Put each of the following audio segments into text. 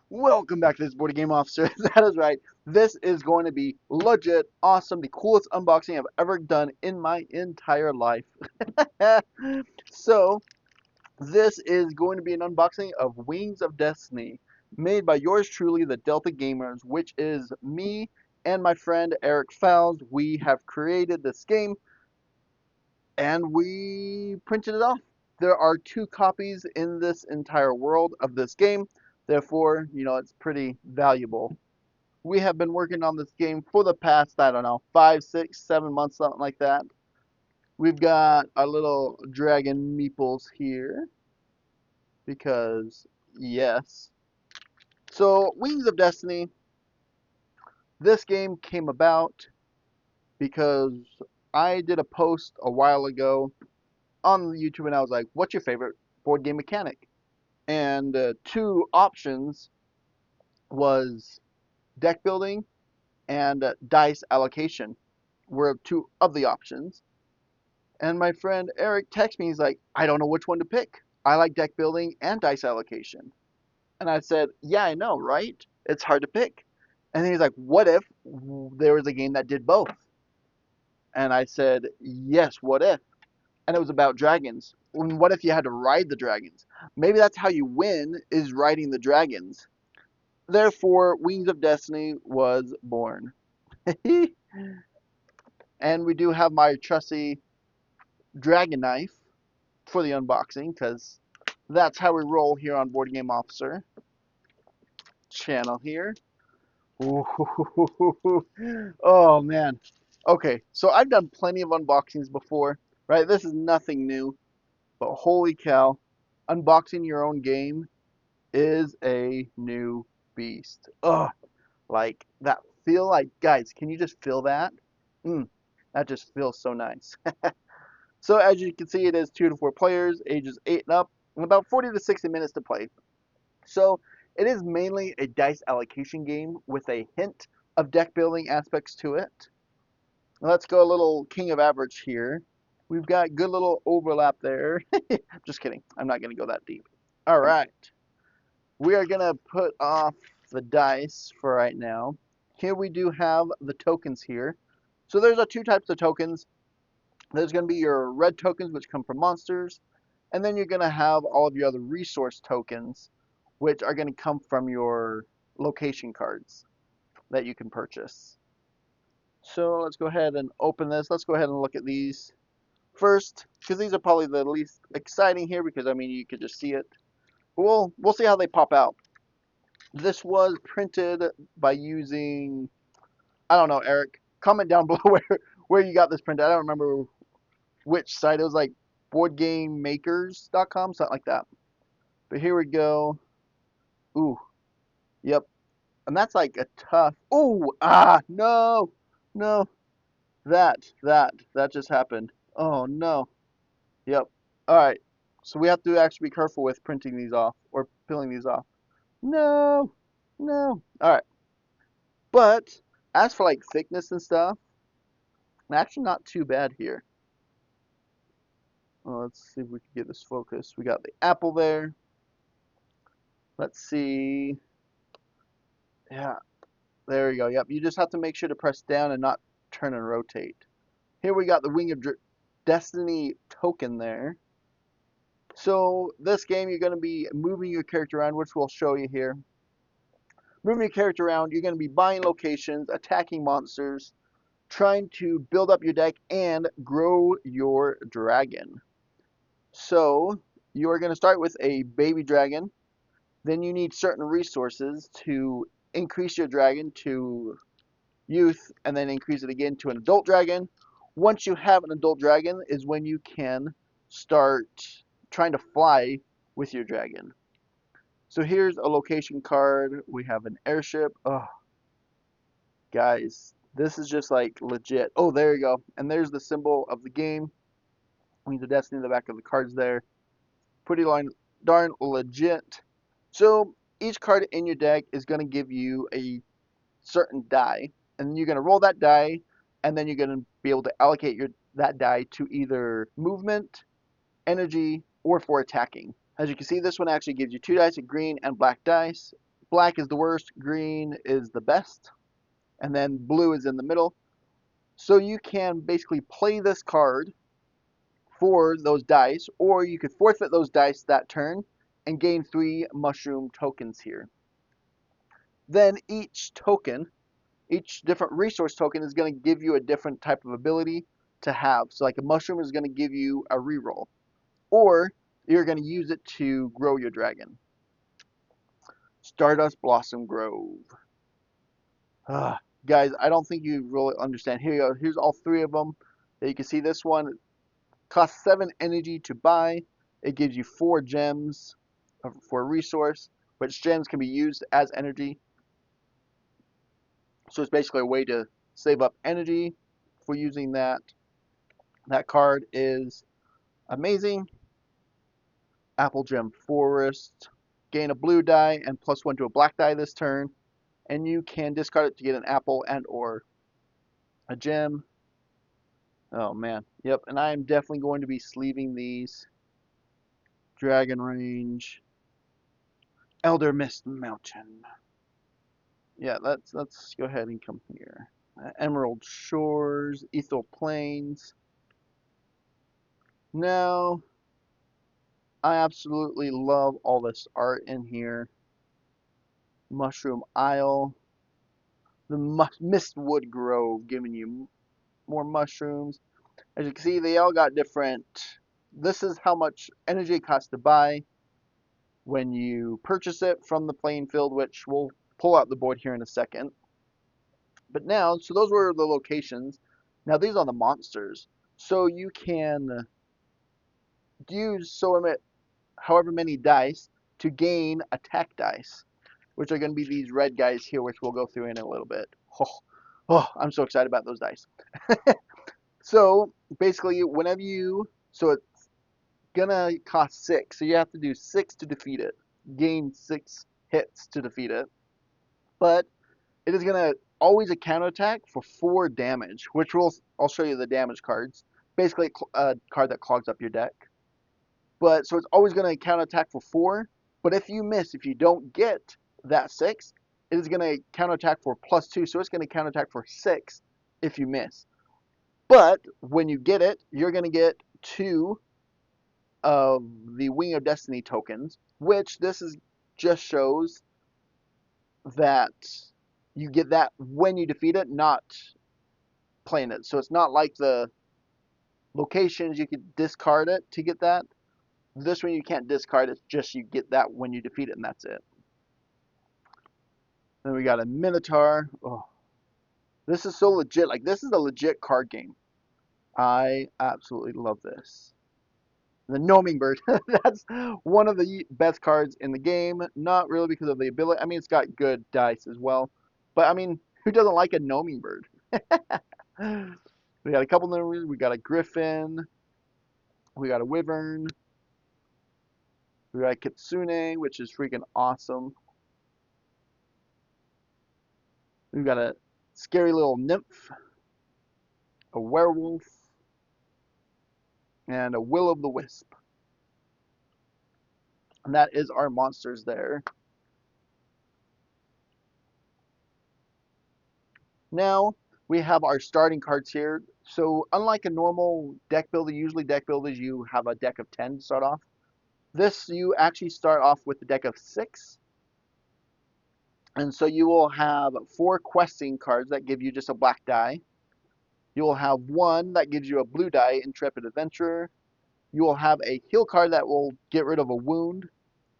Welcome back to this board game officer. That is right. This is going to be legit awesome, the coolest unboxing I've ever done in my entire life. So, this is going to be an unboxing of Wings of Destiny, made by yours truly, the Delta Gamers, which is me and my friend Eric Fowles. We have created this game and we printed it off. There are two copies in this entire world of this game. Therefore, it's pretty valuable. We have been working on this game for the past, I don't know, 5, 6, 7 months, something like that. We've got our little dragon meeples here because, yes. So, Wings of Destiny, this game came about because I did a post a while ago on YouTube and I was like, what's your favorite board game mechanic? And two options was deck building and dice allocation were two of the options. And my friend Eric texts me, he's like, I don't know which one to pick. I like deck building and dice allocation. And I said, yeah, I know, right? It's hard to pick. And he's like, what if there was a game that did both? And I said, yes, what if? And it was about dragons. What if you had to ride the dragons? Maybe that's how you win, is riding the dragons. Therefore, Wings of Destiny was born. And we do have my trusty dragon knife for the unboxing, because that's how we roll here on Board Game Officer channel here. Ooh, oh man. Okay, so I've done plenty of unboxings before, right? This is nothing new, but holy cow, unboxing your own game is a new beast. Ugh, like that feel, like, guys, can you just feel that? Mm, that just feels so nice. So as you can see, it is 2 to 4 players, ages 8 and up, and about 40 to 60 minutes to play. So it is mainly a dice allocation game with a hint of deck building aspects to it. Let's go a little king of average here. We've got good little overlap there. Just kidding. I'm not going to go that deep. All right. We are going to put off the dice for right now. Here we do have the tokens here. So there's two types of tokens. There's going to be your red tokens, which come from monsters, and then you're going to have all of your other resource tokens, which are going to come from your location cards that you can purchase. So let's go ahead and open this. Let's go ahead and look at these first, because these are probably the least exciting here, because I mean you could just see it. We'll see how they pop out. This was printed by using, I don't know, Eric. Comment down below where you got this printed. I don't remember which site. It was like boardgamemakers.com, something like that. But here we go. Ooh, yep. And that's like a tough. Ooh, no, no. That just happened. Oh no. Yep. All right. So we have to actually be careful with printing these off or peeling these off. No, no. All right. But as for like thickness and stuff, actually not too bad here. Well, let's see if we can get this focused. We got the apple there. Let's see. Yeah, there we go. Yep, you just have to make sure to press down and not turn and rotate. Here we got the Wing of Destiny token there. So this game, you're going to be moving your character around, which we'll show you here. Moving your character around, you're going to be buying locations, attacking monsters, trying to build up your deck, and grow your dragon. So you are going to start with a baby dragon. Then you need certain resources to increase your dragon to youth, and then increase it again to an adult dragon. Once you have an adult dragon is when you can start trying to fly with your dragon. So here's a location card. We have an airship. Oh, guys, this is just like legit. Oh, there you go. And there's the symbol of the game. Wings of Destiny in the back of the cards there. Pretty darn legit. So each card in your deck is going to give you a certain die, and you're going to roll that die, and then you're going to be able to allocate that die to either movement, energy, or for attacking. As you can see, this one actually gives you 2 dice of green and black dice Black is the worst, green is the best, and then blue is in the middle. So you can basically play this card for those dice, or you could forfeit those dice that turn and gain 3 mushroom tokens here. Then each different resource token is going to give you a different type of ability to have. So like a mushroom is going to give you a reroll, or you're going to use it to grow your dragon. Stardust Blossom Grove. Ah, guys, I don't think you really understand. Here you go. Here's all 3 of them. You can see this one costs 7 energy to buy. It gives you 4 gems for a resource, which gems can be used as energy. So it's basically a way to save up energy for using that. That card is amazing. Apple Gem Forest. Gain a blue die and +1 to a black die this turn. And you can discard it to get an apple and or a gem. Oh man. Yep, and I am definitely going to be sleeving these. Dragon Range. Elder Mist Mountain. Yeah, let's go ahead and come here. Emerald Shores, Ethel Plains. Now, I absolutely love all this art in here. Mushroom Isle, the Mistwood Grove, giving you more mushrooms. As you can see, they all got different. This is how much energy it costs to buy when you purchase it from the playing field, which we'll pull out the board here in a second. But now, so those were the locations. Now these are the monsters. So you can use however many dice to gain attack dice, which are going to be these red guys here, which we'll go through in a little bit. I'm so excited about those dice. So basically, so it's gonna cost 6, so you have to do 6 to defeat it, gain 6 hits to defeat it. But it is gonna always a counterattack for 4 damage, which I'll show you the damage cards. Basically, a card that clogs up your deck. But so it's always gonna counterattack for 4. But if you miss, if you don't get that 6, it is gonna counterattack for +2, so it's gonna counterattack for 6 if you miss. But when you get it, you're going to get 2 of the Wing of Destiny tokens, which this is just shows that you get that when you defeat it, not playing it. So it's not like the locations you could discard it to get that. This one you can't discard, it's just you get that when you defeat it, and that's it. Then we got a Minotaur. Oh, this is so legit. Like, this is a legit card game. I absolutely love this. The Gnoming Bird. That's one of the best cards in the game. Not really because of the ability. I mean, it's got good dice as well. But, I mean, who doesn't like a Gnoming Bird? We got a couple numbers. We got a Griffin. We got a Wyvern. We got a Kitsune, which is freaking awesome. We've got a scary little nymph. A werewolf. And a will-o'-the-wisp. And that is our monsters there. Now we have our starting cards here. So unlike a normal deck builder, usually deck builders, you have a deck of 10 to start off. This, you actually start off with a deck of 6. And so you will have 4 questing cards that give you just a black die. You will have 1 that gives you a blue die, Intrepid Adventurer. You will have a heal card that will get rid of a wound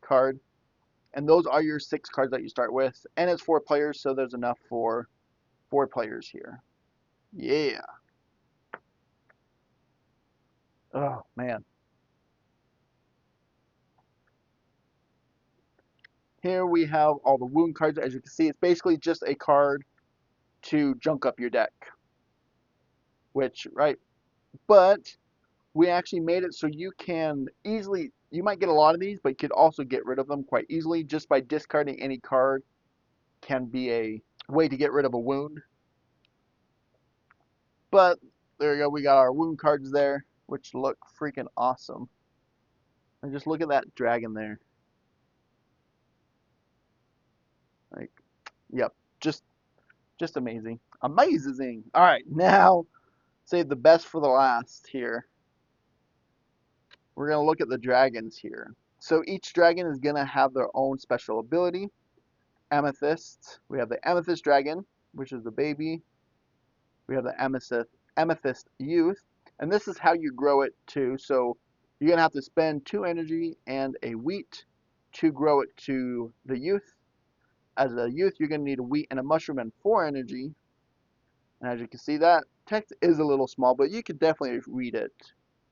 card. And those are your 6 cards that you start with. And it's 4 players, so there's enough for 4 players here. Yeah. Oh, man. Here we have all the wound cards. As you can see, it's basically just a card to junk up your deck. Which, right? But we actually made it so you can easily, you might get a lot of these, but you could also get rid of them quite easily just by discarding any card can be a way to get rid of a wound. But there you go, we got our wound cards there, which look freaking awesome. And just look at that dragon there. Like, yep, just amazing. Amazing. All right, now save the best for the last here. We're going to look at the dragons here. So each dragon is going to have their own special ability. Amethyst. We have the Amethyst Dragon, which is the baby. We have the Amethyst Youth. And this is how you grow it too. So you're going to have to spend 2 energy and a wheat to grow it to the youth. As a youth, you're going to need a wheat and a mushroom and 4 energy. And as you can see, that text is a little small, but you could definitely read it.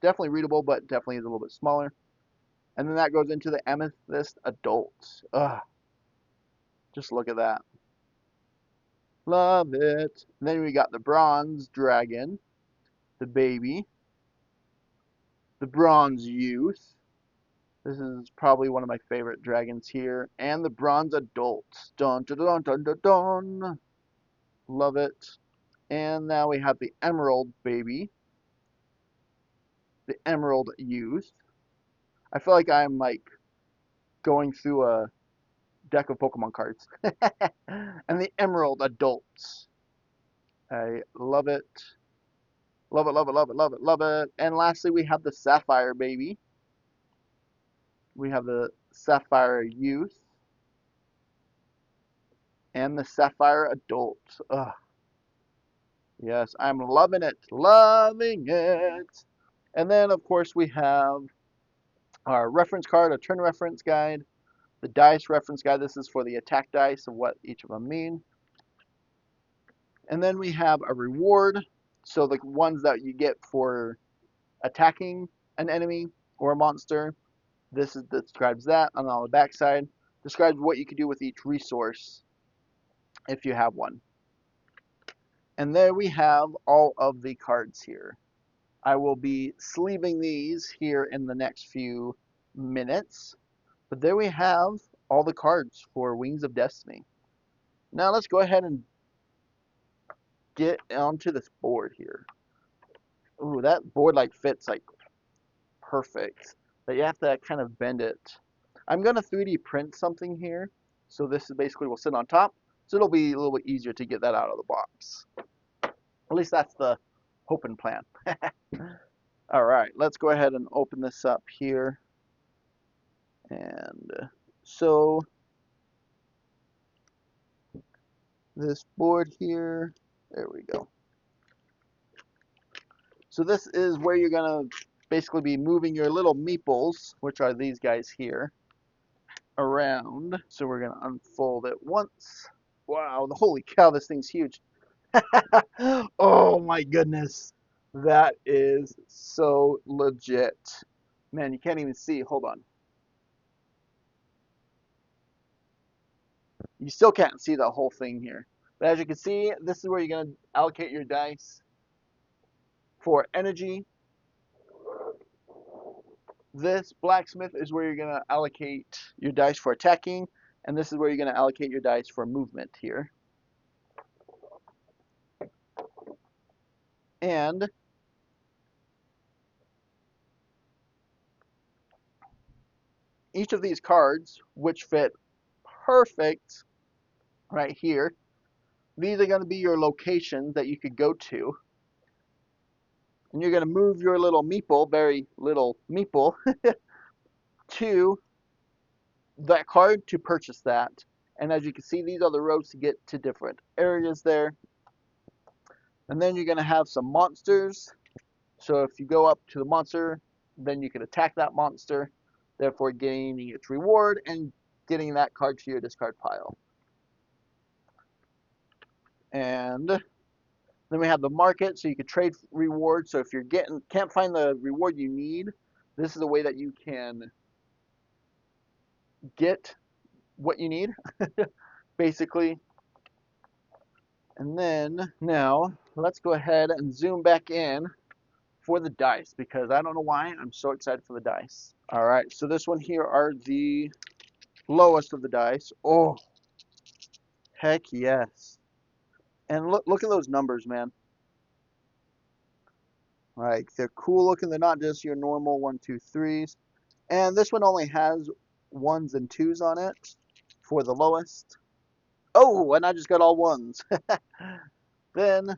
Definitely readable, but definitely is a little bit smaller. And then that goes into the Amethyst Adult. Ugh, just look at that. Love it. And then we got the Bronze Dragon, the baby, the Bronze Youth. This is probably one of my favorite dragons here. And the Bronze Adult. Dun dun dun dun dun dun. Love it. And now we have the Emerald Baby, the Emerald Youth. I feel like I'm like going through a deck of Pokemon cards. And the Emerald Adults. I love it. Love it, love it, love it, love it, love it. And lastly, we have the Sapphire Baby. We have the Sapphire Youth. And the Sapphire Adult. Ugh. Yes, I'm loving it. Loving it. And then, of course, we have our reference card, a turn reference guide, the dice reference guide. This is for the attack dice of what each of them mean. And then we have a reward. So the ones that you get for attacking an enemy or a monster. Describes that. And on the back side, describes what you can do with each resource if you have one. And there we have all of the cards here. I will be sleeving these here in the next few minutes. But there we have all the cards for Wings of Destiny. Now let's go ahead and get onto this board here. Ooh, that board like fits like perfect. But you have to kind of bend it. I'm going to 3D print something here. So this is basically will sit on top. So it'll be a little bit easier to get that out of the box. At least that's the hope and plan. All right, let's go ahead and open this up here. And so this board here, there we go. So this is where you're going to basically be moving your little meeples, which are these guys here, around. So we're going to unfold it once. Wow, holy cow, this thing's huge. Oh my goodness. That is so legit. Man, you can't even see. Hold on. You still can't see the whole thing here. But as you can see, this is where you're going to allocate your dice for energy. This blacksmith is where you're going to allocate your dice for attacking. And this is where you're going to allocate your dice for movement here. And each of these cards, which fit perfect right here, these are going to be your locations that you could go to. And you're going to move your little meeple, very little meeple, to that card to purchase that. And as you can see, these are the roads to get to different areas there. And then you're going to have some monsters. So if you go up to the monster, then you can attack that monster, therefore gaining its reward and getting that card to your discard pile. And then we have the market, so you can trade rewards. So if you're can't find the reward you need, this is a way that you can get what you need, basically. And then now let's go ahead and zoom back in for the dice, because I don't know why I'm so excited for the dice. All right, so this one here are the lowest of the dice. Oh, heck yes. And look at those numbers, man. Like, they're cool looking. They're not just your normal 1, 2, 3s. And this one only has 1s and 2s on it for the lowest. Oh, and I just got all ones. Then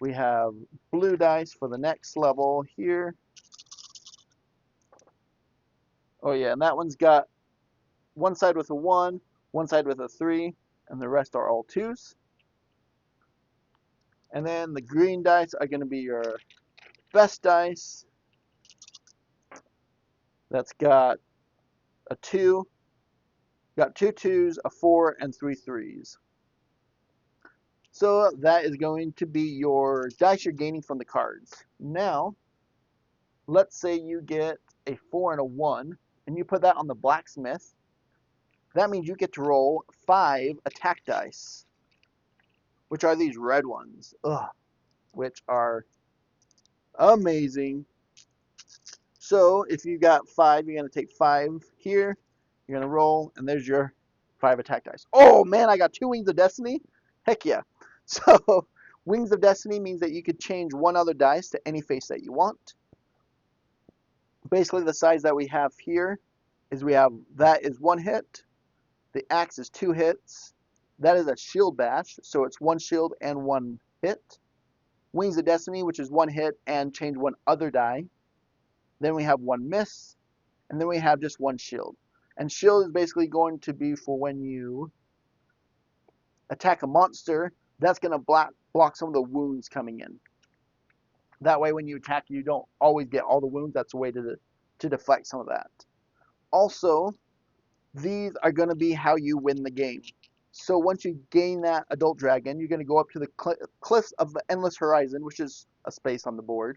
we have blue dice for the next level here. Oh yeah, and that one's got one side with a 1, one side with a 3, and the rest are all 2s. And then the green dice are going to be your best dice. That's got a 2, got 2 2s, a 4, and 3 3s. So that is going to be your dice you're gaining from the cards. Now, let's say you get a 4 and a 1, and you put that on the blacksmith. That means you get to roll 5 attack dice, which are these red ones, which are amazing. So if you got 5, you're going to take 5 here. You're going to roll, and there's your 5 attack dice. Oh, man, I got 2 Wings of Destiny? Heck yeah. So Wings of Destiny means that you could change one other dice to any face that you want. Basically, the size that we have here is that is 1 hit. The axe is 2 hits. That is a shield bash, so it's 1 shield and 1 hit. Wings of Destiny, which is 1 hit and change one other die. Then we have 1 miss, and then we have just 1 shield. And shield is basically going to be for when you attack a monster, that's going to block some of the wounds coming in. That way when you attack, you don't always get all the wounds. That's a way to deflect some of that. Also, these are going to be how you win the game. So once you gain that adult dragon, you're going to go up to the cliffs of the Endless Horizon, which is a space on the board.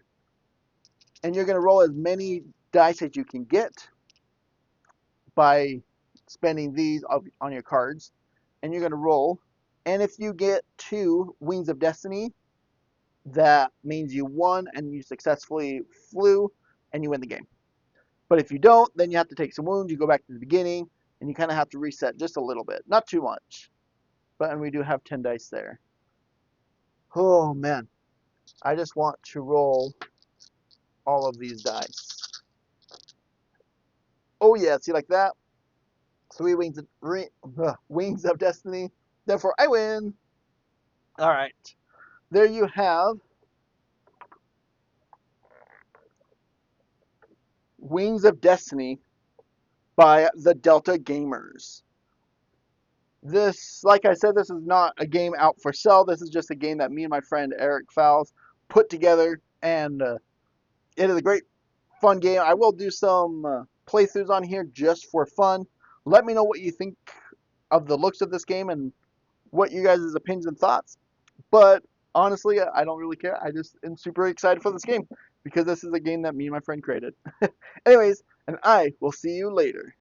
And you're going to roll as many dice as you can get by spending these on your cards. And you're going to roll. And if you get 2 Wings of Destiny, that means you won and you successfully flew and you win the game. But if you don't, then you have to take some wounds. You go back to the beginning and you kind of have to reset just a little bit. Not too much. And we do have 10 dice there. Oh man, I just want to roll all of these dice. Oh yeah, see like that? 3 wings of destiny. Therefore, I win. All right, there you have Wings of Destiny by the Delta Gamers. This, like I said, this is not a game out for sale. This is just a game that me and my friend Eric Fowles put together, and it is a great, fun game. I will do some playthroughs on here just for fun. Let me know what you think of the looks of this game and what you guys' opinions and thoughts. But honestly, I don't really care. I just am super excited for this game because this is a game that me and my friend created. Anyways, and I will see you later.